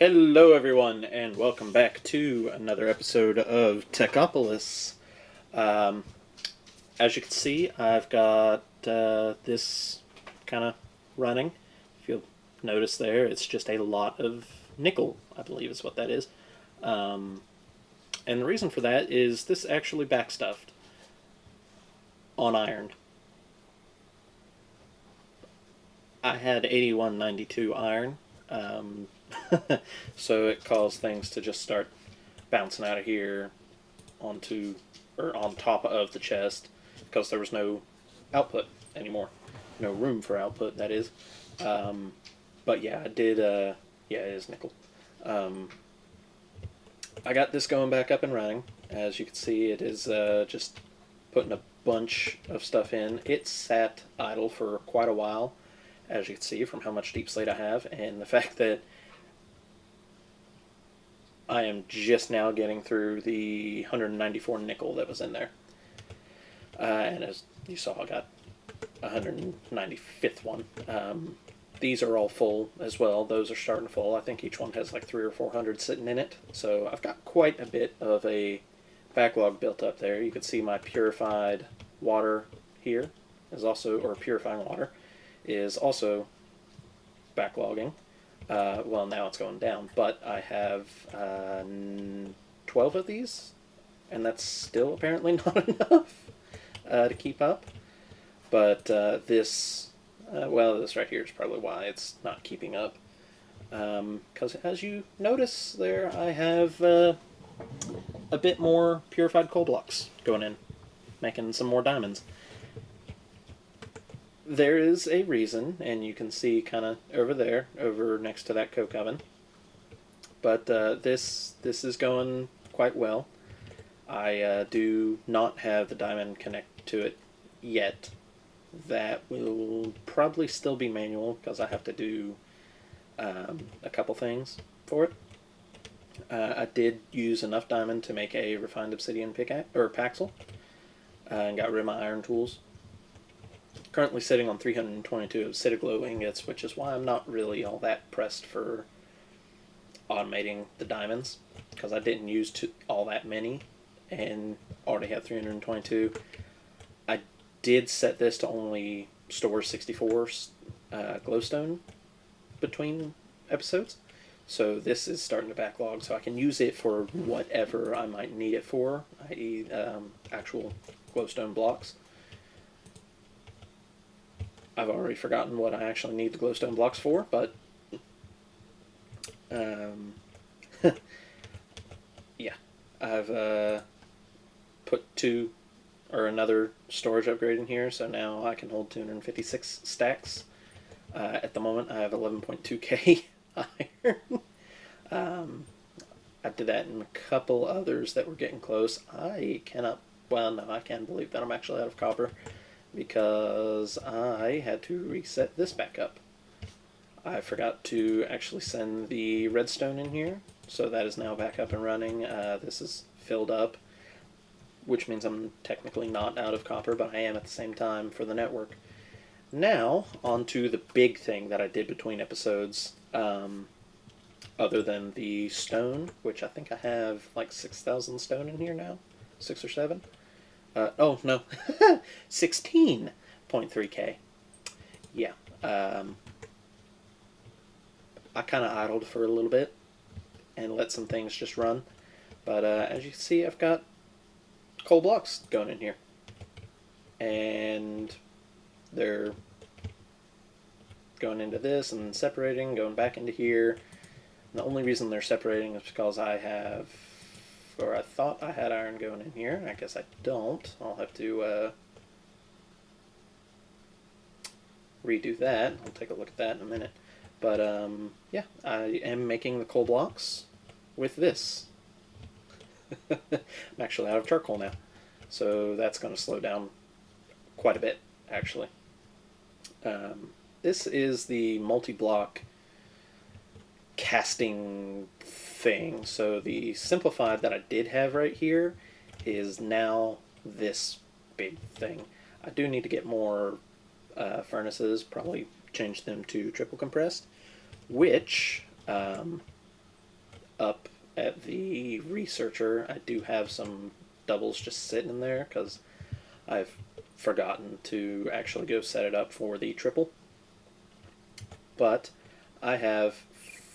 Hello, everyone, and welcome back to another episode of Techopolis. Um, as you can see, I've got this kind of running. If you'll notice there, it's just a lot of nickel, I believe is what that is. Um, and the reason for that is this actually backstuffed on iron. I had 8192 iron, um, so it caused things to just start bouncing out of here onto or on top of the chest because there was no output anymore, no room for output. That is, um, but yeah, I did. Yeah, it is nickel. Um, I got this going back up and running. As you can see, it is just putting a bunch of stuff in. It sat idle for quite a while, as you can see from how much deep slate I have, and the fact that I am just now getting through the 194 nickel that was in there. And as you saw, I got 195th one. These are all full as well. Those are starting full. I think each one has like 300 or 400 sitting in it. So I've got quite a bit of a backlog built up there. You can see my purified water here is also, or purifying water, is also backlogging. Well, now it's going down, but I have 12 of these, and that's still apparently not enough to keep up. But this right here is probably why it's not keeping up. Because as you notice there, I have a bit more purified coal blocks going in, making some more diamonds. There is a reason, and you can see kind of over there, over next to that coke oven. But this is going quite well. I do not have the diamond connect to it yet. That will probably still be manual because I have to do a couple things for it. I did use enough diamond to make a refined obsidian pickaxe or paxel, and got rid of my iron tools. Currently sitting on 322 Citaglow ingots, which is why I'm not really all that pressed for automating the diamonds, because I didn't use all that many and already have 322. I did set this to only store 64 glowstone between episodes, so this is starting to backlog, so I can use it for whatever I might need it for, i.e. Actual glowstone blocks. I've already forgotten what I actually need the glowstone blocks for, but yeah, I've put another storage upgrade in here, so now I can hold 256 stacks. At the moment, I have 11.2k iron. I did that in a couple others that were getting close. I cannot, well, no, I can't believe that I'm actually out of copper, because I had to reset this back up. I forgot to actually send the redstone in here, so that is now back up and running. This is filled up, which means I'm technically not out of copper, but I am at the same time for the network. Now, on to the big thing that I did between episodes, other than the stone, which I think I have like 6,000 stone in here now, 6 or 7. Oh, no, 16.3k. Yeah. I kind of idled for a little bit and let some things just run. But as you can see, I've got coal blocks going in here. And they're going into this and separating, going back into here. And the only reason they're separating is because I have, or I thought I had iron going in here. I guess I don't. I'll have to redo that. I'll take a look at that in a minute. But yeah, I am making the coal blocks with this. I'm actually out of charcoal now, so that's going to slow down quite a bit, actually. This is the multi-block casting thing. So the simplified that I did have right here is now this big thing. I do need to get more furnaces, probably change them to triple compressed, which up at the researcher, I do have some doubles just sitting in there because I've forgotten to actually go set it up for the triple. But I have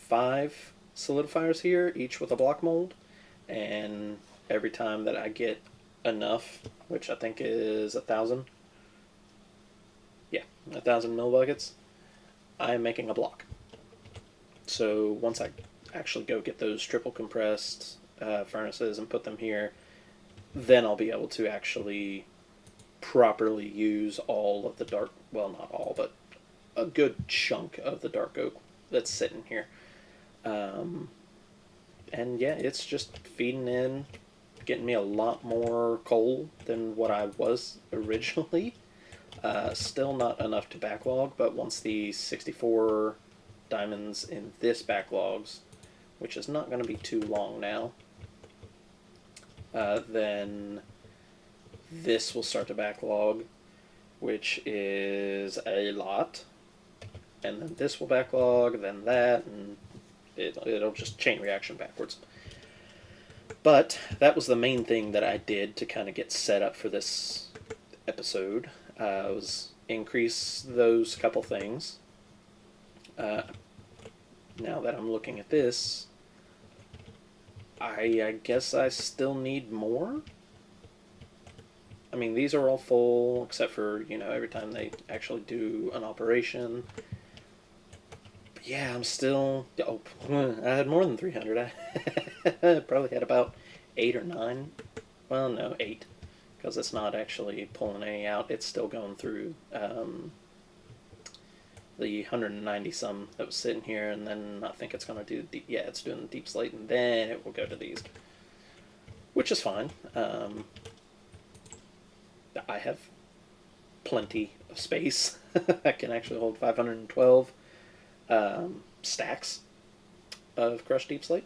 5 solidifiers here, each with a block mold, and every time that I get enough, which I think is 1,000, yeah, 1,000 mill buckets, I'm making a block. So once I actually go get those triple compressed furnaces and put them here, then I'll be able to actually properly use all of the dark, well, not all, but a good chunk of the dark oak that's sitting here. And yeah, it's just feeding in, getting me a lot more coal than what I was originally. Still not enough to backlog, but once the 64 diamonds in this backlogs, which is not going to be too long now, then this will start to backlog, which is a lot. And then this will backlog, then that, and it'll just chain reaction backwards. But that was the main thing that I did to kind of get set up for this episode. Was increase those couple things. Now that I'm looking at this, I guess I still need more. I mean, these are all full, except for, every time they actually do an operation. But yeah, I'm still... Oh, I had more than 300. I probably had about 8 or 9. Well, no, 8. Because it's not actually pulling any out. It's still going through the 190 some that was sitting here, and then I think it's going to do... it's doing the deep slate, and then it will go to these. Which is fine. I have plenty of space. I can actually hold 512 stacks of crushed deep slate.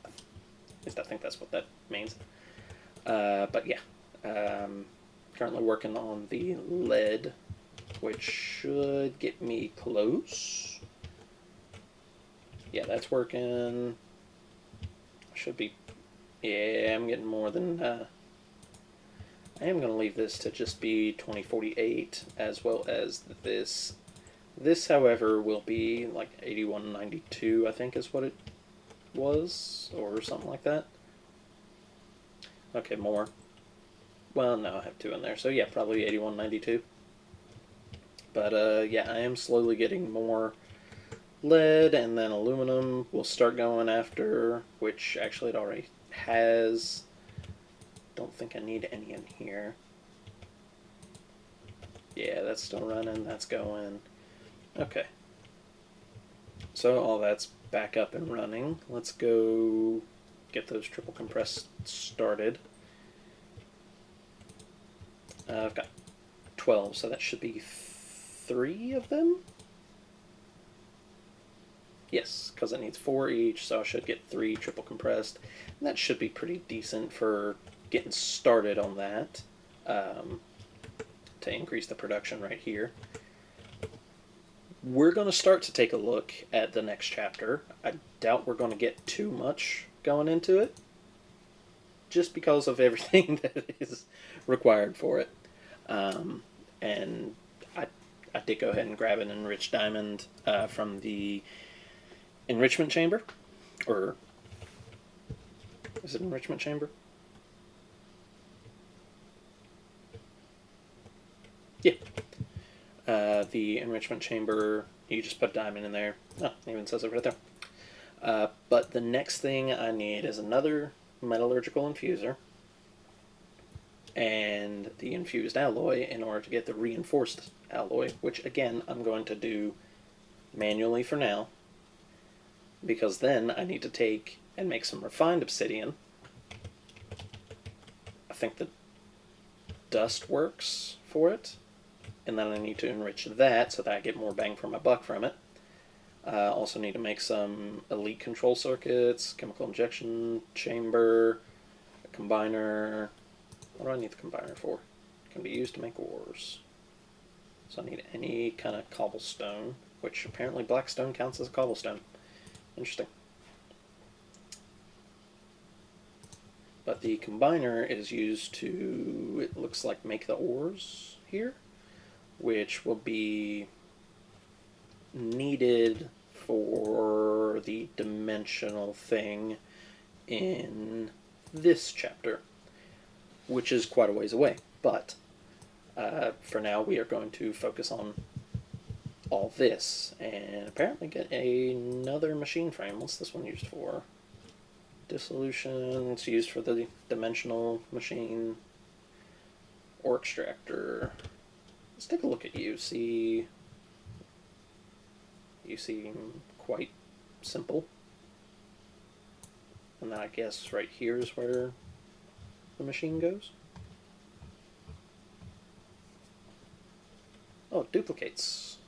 At least I think that's what that means. But yeah, currently working on the lead, which should get me close. Yeah, that's working. Should be... Yeah, I'm getting more than... I am going to leave this to just be 2048, as well as this. This, however, will be like 8192, I think is what it was, or something like that. Okay, more. Well, no, I have 2 in there, so yeah, probably 8192. But yeah, I am slowly getting more lead, and then aluminum will start going after, which actually it already has. Don't think I need any in here. Yeah, that's still running, that's going. Okay. So all that's back up and running. Let's go get those triple compressed started. I've got 12, so that should be 3 of them? Yes, because it needs 4 each, so I should get 3 triple compressed. And that should be pretty decent for getting started on that, to increase the production right here. We're going to start to take a look at the next chapter. I doubt we're going to get too much going into it, just because of everything that is required for it. And I did go ahead and grab an enriched diamond from the enrichment chamber, or is it enrichment chamber? Yeah. The enrichment chamber, you just put a diamond in there. Oh, it even says it right there. But the next thing I need is another metallurgical infuser and the infused alloy in order to get the reinforced alloy, which again I'm going to do manually for now, because then I need to take and make some refined obsidian. I think the dust works for it. And then I need to enrich that so that I get more bang for my buck from it. Also need to make some elite control circuits, chemical injection chamber, a combiner. What do I need the combiner for? It can be used to make ores. So I need any kind of cobblestone, which apparently black stone counts as a cobblestone. Interesting. But the combiner is used to, it looks like, make the ores here, which will be needed for the dimensional thing in this chapter, which is quite a ways away. But for now, we are going to focus on all this, and apparently get another machine frame. What's this one used for? Dissolution. It's used for the dimensional machine. Ore extractor. Let's take a look at you. See, you seem quite simple. And then I guess right here is where the machine goes. Oh, it duplicates.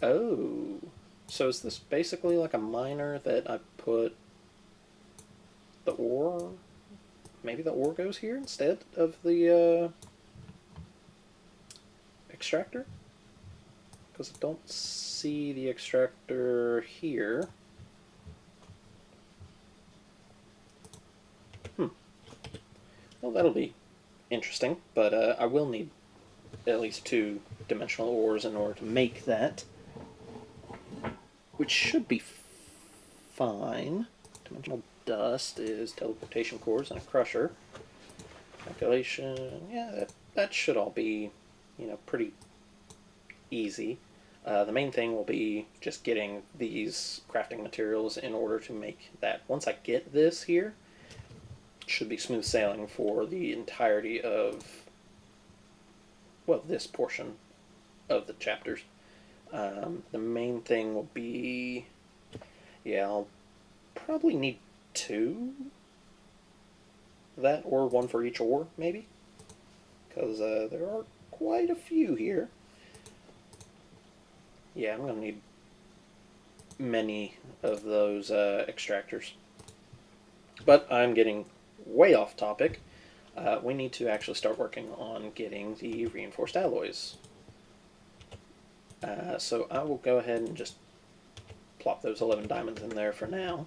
Oh, so is this basically like a miner that I put the ore? Maybe the ore goes here instead of the extractor? Because I don't see the extractor here. Well, that'll be interesting, but I will need at least 2 dimensional ores in order to make that, which should be fine. Dimensional dust is teleportation cores and a crusher. Calculation, yeah, that should all be, pretty easy. The main thing will be just getting these crafting materials in order to make that. Once I get this here, it should be smooth sailing for the entirety of, well, this portion of the chapters. The main thing will be, yeah, I'll probably need 2 of that, or 1 for each ore, maybe, because there are quite a few here. Yeah, I'm going to need many of those extractors. But I'm getting way off topic. We need to actually start working on getting the reinforced alloys. So I will go ahead and just plop those 11 diamonds in there for now.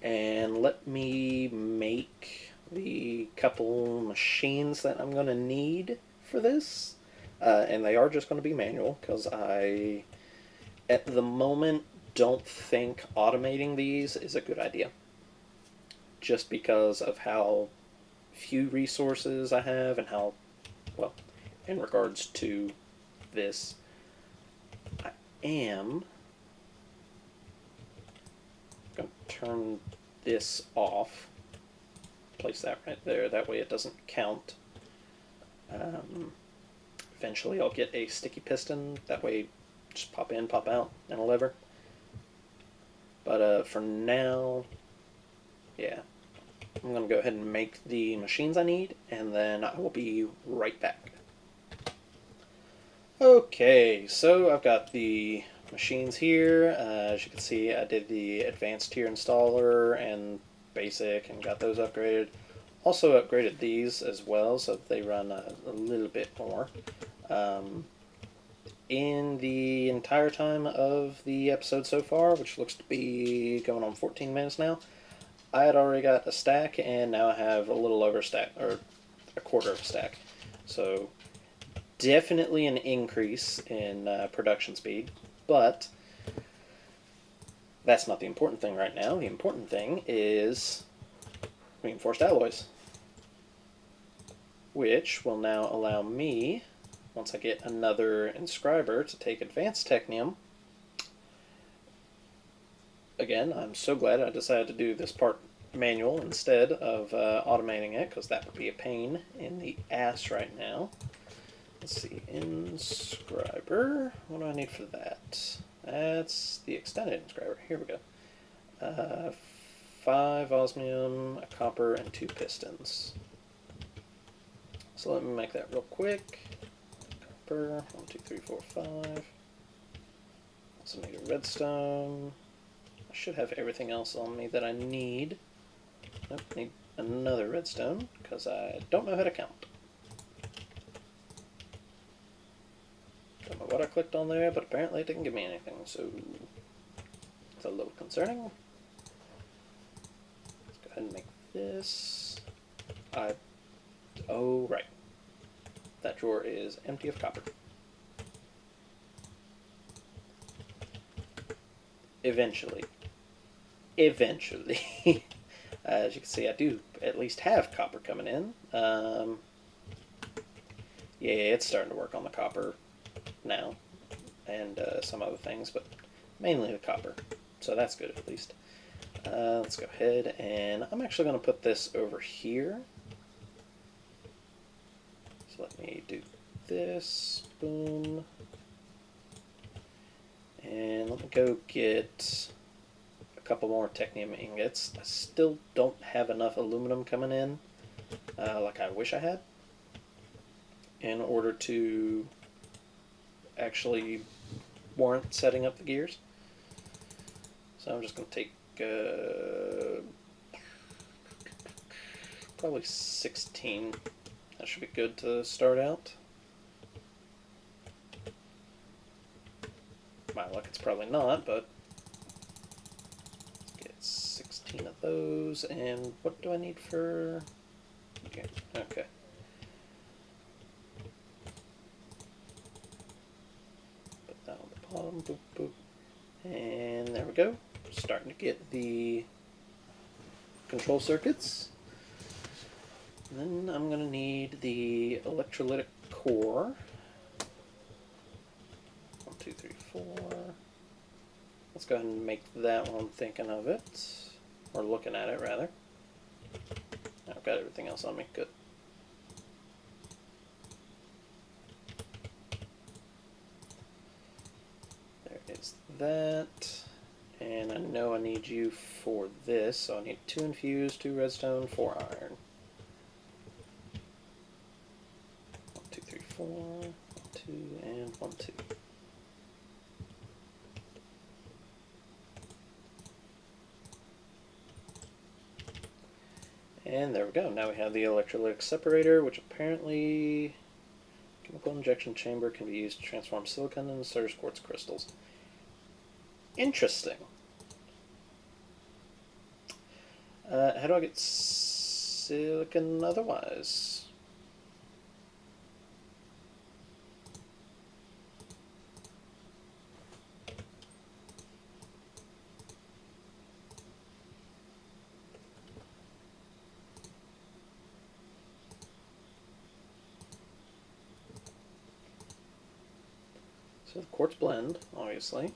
And let me make the couple machines that I'm going to need for this. And they are just going to be manual, because I, at the moment, don't think automating these is a good idea. Just because of how few resources I have and how, well, in regards to this, I am going to turn this off. Place that right there, that way it doesn't count. Eventually I'll get a sticky piston, that way just pop in, pop out, and a lever. But for now, yeah, I'm going to go ahead and make the machines I need, and then I will be right back. Okay, so I've got the machines here. As you can see, I did the advanced tier installer and basic and got those upgraded. Also upgraded these as well, so they run a little bit more. In the entire time of the episode so far, which looks to be going on 14 minutes now, I had already got a stack, and now I have a little over a stack, or a quarter of a stack. So definitely an increase in production speed, but that's not the important thing right now. The important thing is reinforced alloys, which will now allow me, once I get another inscriber, to take advanced technium. Again, I'm so glad I decided to do this part manual instead of automating it, because that would be a pain in the ass right now. Let's see, inscriber, what do I need for that? That's the extended inscriber, here we go. 5 osmium, a copper, and 2 pistons. So let me make that real quick. Copper, 1, 2, 3, 4, 5. Also need a redstone. I should have everything else on me that I need. Nope, need another redstone, because I don't know how to count. Don't know what I clicked on there, but apparently it didn't give me anything, so it's a little concerning. ahead and make this. Oh, right. That drawer is empty of copper. Eventually. Eventually. As you can see, I do at least have copper coming in. Yeah, it's starting to work on the copper now. And some other things, but mainly the copper. So that's good at least. Let's go ahead and I'm actually going to put this over here. So let me do this. Boom. And let me go get a couple more technium ingots. I still don't have enough aluminum coming in like I wish I had in order to actually warrant setting up the gears. So I'm just going to take probably 16. That should be good to start out. My luck, it's probably not, but let's get 16 of those. And what do I need for... Okay. Put that on the bottom. Boop, boop. And there we go. Starting to get the control circuits. And then I'm going to need the electrolytic core. 1, 2, 3, 4. Let's go ahead and make that while I'm thinking of it. Or looking at it, rather. I've got everything else on me. Good. There is that. And I know I need you for this, so I need 2 infused, 2 redstone, 4 iron. 1, 2, 3, 4, 1, 2, and 1, 2. And there we go. Now we have the electrolytic separator, which apparently chemical injection chamber can be used to transform silicon into Sir's quartz crystals. Interesting. How do I get silicon otherwise? So the quartz blend, obviously.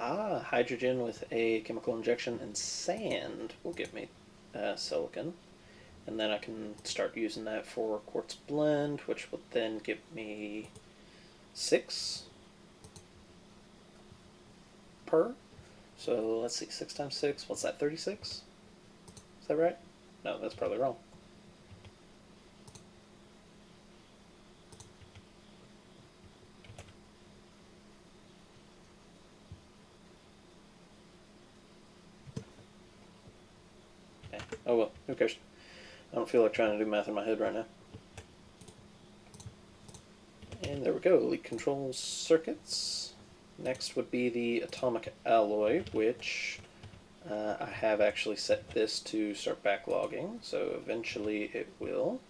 Ah, hydrogen with a chemical injection and sand will give me silicon. And then I can start using that for quartz blend, which will then give me 6 per. So let's see, 6 times 6, what's that, 36? Is that right? No, that's probably wrong. Oh well, who cares? I don't feel like trying to do math in my head right now. And there we go, leak control circuits. Next would be the atomic alloy, which I have actually set this to start backlogging, so eventually it will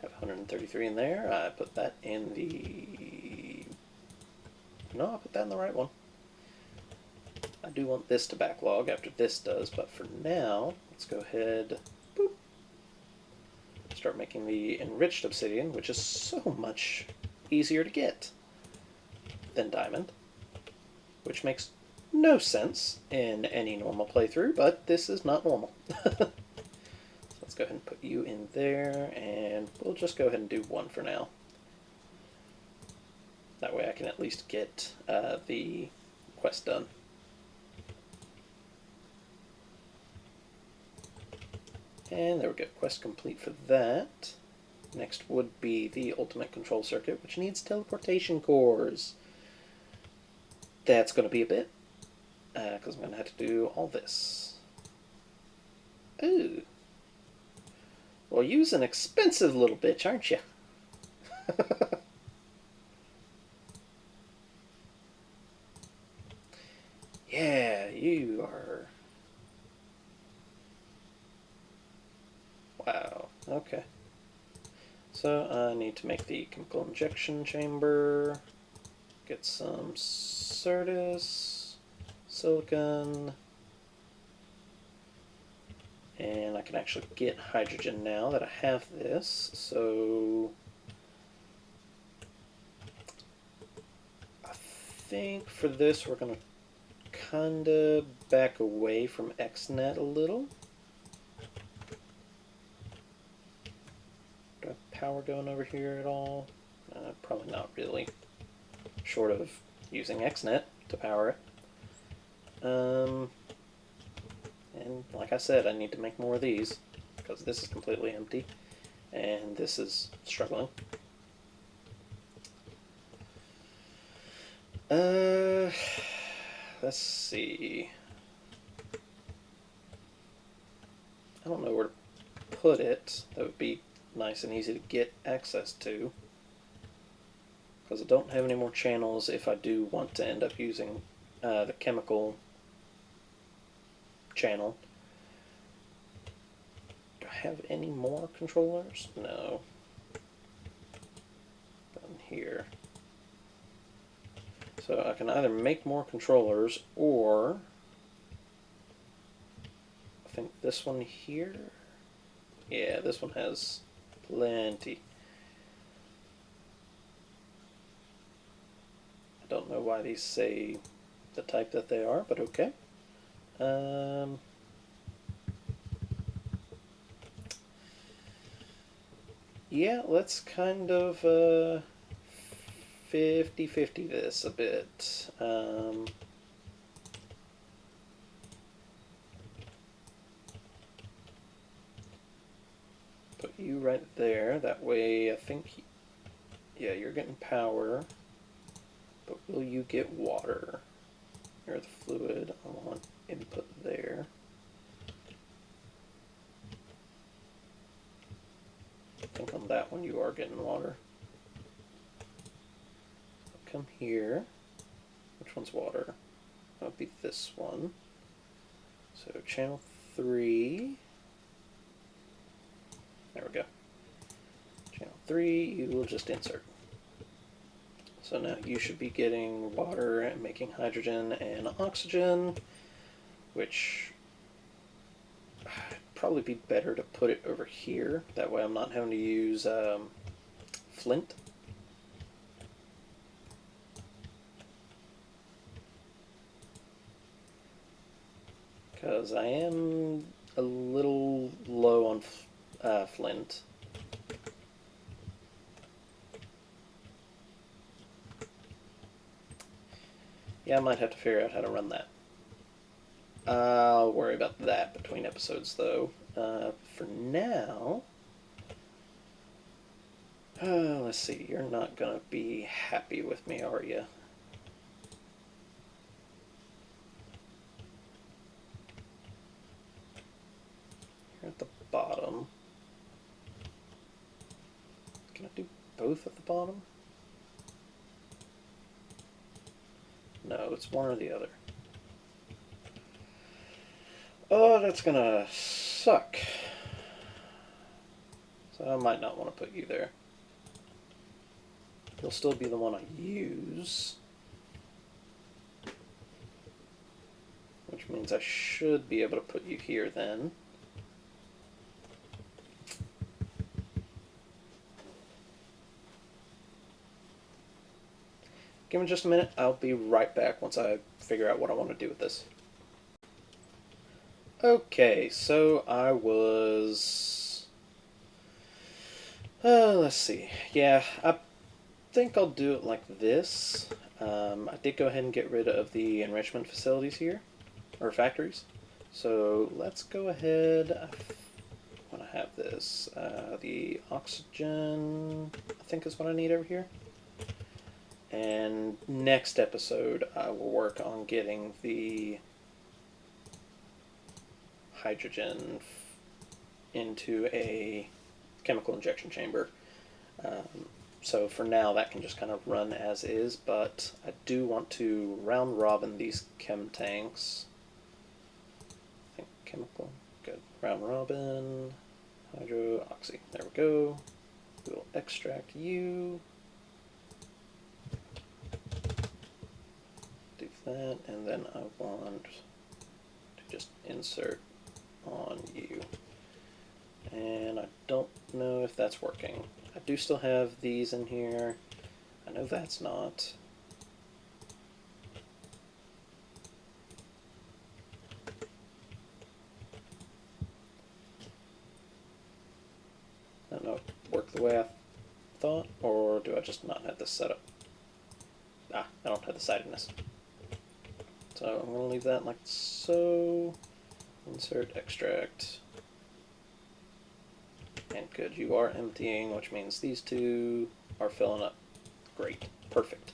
have 133 in there. I put that in the... No, I put that in the right one. I do want this to backlog after this does, but for now, let's go ahead, boop, start making the enriched obsidian, which is so much easier to get than diamond, which makes no sense in any normal playthrough, but this is not normal. So let's go ahead and put you in there, and we'll just go ahead and do 1 for now. That way I can at least get the quest done. And there we go, quest complete for that. Next would be the ultimate control circuit, which needs teleportation cores. That's going to be a bit, because I'm going to have to do all this. Ooh. Well, you's an expensive little bitch, aren't you? Yeah, you are. Wow. Okay. So I need to make the chemical injection chamber. Get some Certus, silicon, and I can actually get hydrogen now that I have this. So I think for this we're going to kind of back away from XNet a little. Do I have power going over here at all? Probably not really, short of using XNet to power it. And like I said, I need to make more of these because this is completely empty and this is struggling. Let's see. I don't know where to put it. That would be nice and easy to get access to, because I don't have any more channels if I do want to end up using the chemical channel. Do I have any more controllers? No. Down here. So I can either make more controllers, or I think this one here. Yeah, this one has plenty. I don't know why these say the type that they are, but okay. Yeah, let's kind of 50-50 this a bit. Put you right there. That way, I think, yeah, you're getting power. But will you get water? You're the fluid. I want input there. I think on that one you are getting water. Come here. Which one's water? That would be this one. So channel 3. There we go. Channel 3, you will just insert. So now you should be getting water and making hydrogen and oxygen, which probably be better to put it over here. That way I'm not having to use flint. Because I am a little low on flint. Yeah, I might have to figure out how to run that. I'll worry about that between episodes, though. For now, let's see. You're not going to be happy with me, are you? You're at the bottom. Can I do both at the bottom? No, it's one or the other. Oh, that's gonna suck. So I might not want to put you there. You'll still be the one I use. Which means I should be able to put you here then. Give me just a minute. I'll be right back once I figure out what I want to do with this. Okay, so I was... let's see. Yeah, I think I'll do it like this. I did go ahead and get rid of the enrichment facilities here, or factories. So let's go ahead... When I have this, the oxygen, I think is what I need over here. And next episode, I will work on getting the hydrogen into a chemical injection chamber. So for now, that can just kind of run as is, but I do want to round robin these chem tanks. I think chemical, good. Round robin, hydro, oxy. There we go. We'll extract you. Do that, and then I want to just insert on you. And I don't know if that's working. I do still have these in here. I know that's not. I don't know if it worked the way I thought, or do I just not have this set up? Ah, I don't have the sidedness. So I'm going to leave that like so. Insert extract. And good, you are emptying, which means these two are filling up. Great, perfect.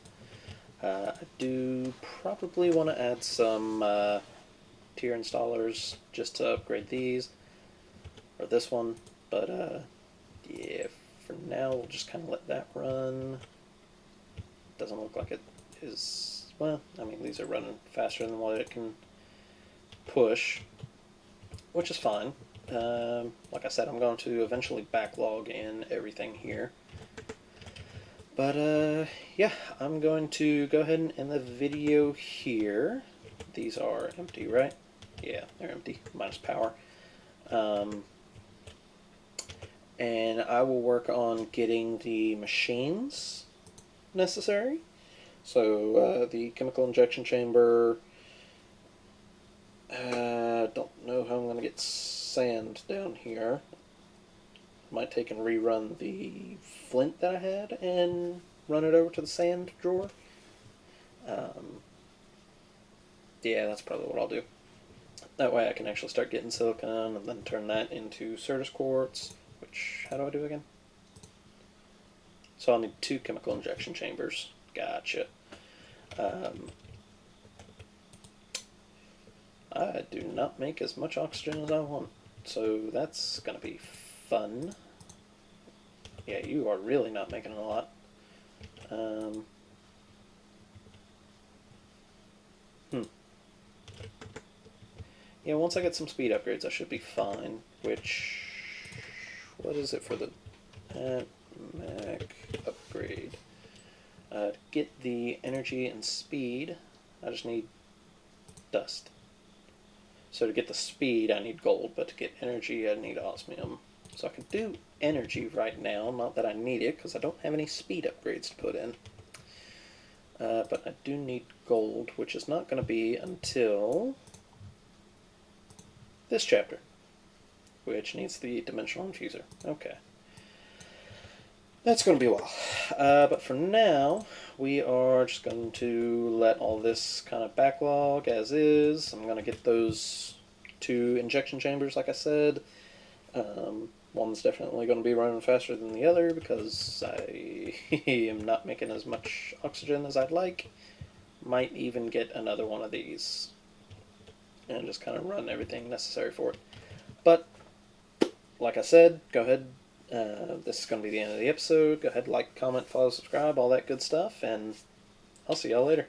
I do probably want to add some tier installers just to upgrade these, or this one, but yeah, for now we'll just kind of let that run. Doesn't look like it is, well, I mean, these are running faster than what it can push, which is fine. Like I said, I'm going to eventually backlog in everything here. But yeah, I'm going to go ahead and end the video here. These are empty, right? Yeah, they're empty, minus power. And I will work on getting the machines necessary. So the chemical injection chamber. Don't know how I'm going to get sand down here. Might take and rerun the flint that I had and run it over to the sand drawer. Yeah, that's probably what I'll do. That way I can actually start getting silicon and then turn that into Certus quartz, which, how do I do again? So I'll need 2 chemical injection chambers. Gotcha. I do not make as much oxygen as I want, so that's going to be fun. Yeah, you are really not making a lot. Yeah, once I get some speed upgrades, I should be fine. Which, what is it for the Mac upgrade? To get the energy and speed, I just need dust. So to get the speed, I need gold, but to get energy, I need osmium. So I can do energy right now, not that I need it, because I don't have any speed upgrades to put in. But I do need gold, which is not going to be until this chapter, which needs the dimensional infuser. Okay. That's going to be a while. But for now, we are just going to let all this kind of backlog as is. I'm going to get those 2 injection chambers, like I said. One's definitely going to be running faster than the other because I am not making as much oxygen as I'd like. Might even get another one of these and just kind of run everything necessary for it. But, like I said, go ahead. This is going to be the end of the episode. Go ahead, like, comment, follow, subscribe, all that good stuff, and I'll see y'all later.